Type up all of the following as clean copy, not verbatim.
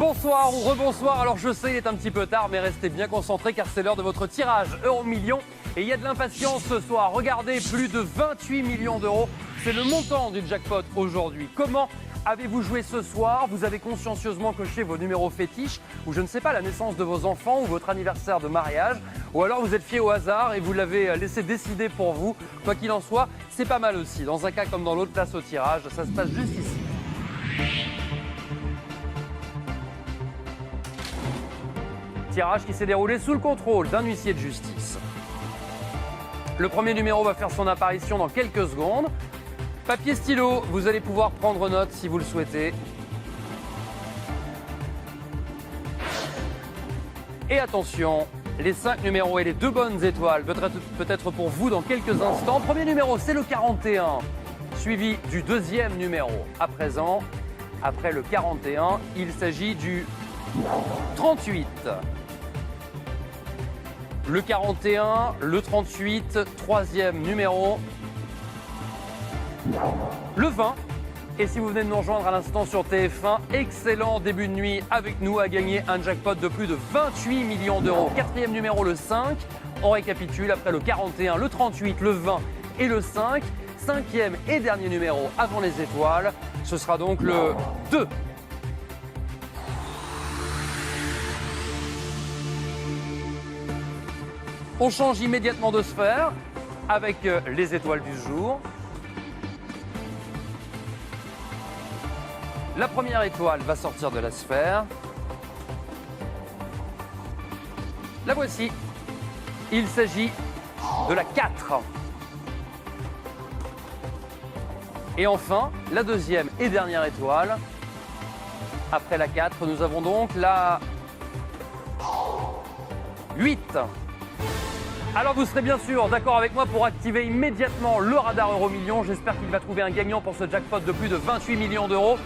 Bonsoir ou rebonsoir, alors je sais il est un petit peu tard mais restez bien concentrés car c'est l'heure de votre tirage euro-million et il y a de l'impatience ce soir. Regardez, plus de 28 millions d'euros, c'est le montant du jackpot aujourd'hui. Comment avez-vous joué ce soir? Vous avez consciencieusement coché vos numéros fétiches ou je ne sais pas, la naissance de vos enfants ou votre anniversaire de mariage, ou alors vous êtes fié au hasard et vous l'avez laissé décider pour vous. Quoi qu'il en soit, c'est pas mal aussi. Dans un cas comme dans l'autre, place au tirage, ça se passe juste ici. Tirage qui s'est déroulé sous le contrôle d'un huissier de justice. Le premier numéro va faire son apparition dans quelques secondes. Papier, stylo, vous allez pouvoir prendre note si vous le souhaitez. Et attention, les 5 numéros et les 2 bonnes étoiles peut-être pour vous dans quelques instants. Premier numéro, c'est le 41, suivi du deuxième numéro. À présent, après le 41, il s'agit du 38. Le 41, le 38, troisième numéro, le 20. Et si vous venez de nous rejoindre à l'instant sur TF1, excellent début de nuit avec nous à gagner un jackpot de plus de 28 millions d'euros. Quatrième numéro, le 5. On récapitule, après le 41, le 38, le 20 et le 5. Cinquième et dernier numéro avant les étoiles, ce sera donc le 2. On change immédiatement de sphère avec les étoiles du jour. La première étoile va sortir de la sphère. La voici. Il s'agit de la 4. Et enfin, la deuxième et dernière étoile. Après la 4, nous avons donc la 8. Alors vous serez bien sûr d'accord avec moi pour activer immédiatement le radar euro-million. J'espère qu'il va trouver un gagnant pour ce jackpot de plus de 28 millions d'euros.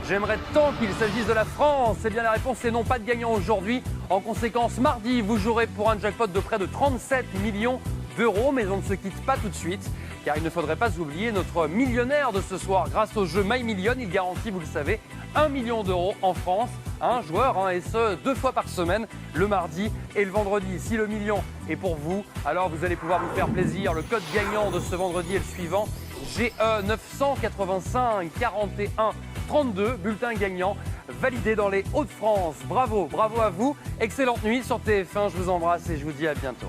J'aimerais tant qu'il s'agisse de la France. Eh bien la réponse est non, pas de gagnant aujourd'hui. En conséquence, mardi, vous jouerez pour un jackpot de près de 37 millions d'euros. Mais on ne se quitte pas tout de suite, car il ne faudrait pas oublier notre millionnaire de ce soir. Grâce au jeu My Million, il garantit, vous le savez, 1 million d'euros en France. Un joueur, et ce 2 fois par semaine, le mardi et le vendredi. Si le million est pour vous, alors vous allez pouvoir vous faire plaisir. Le code gagnant de ce vendredi est le suivant: GE 985 41 32, bulletin gagnant validé dans les Hauts-de-France. Bravo, bravo à vous. Excellente nuit sur TF1, je vous embrasse et je vous dis à bientôt.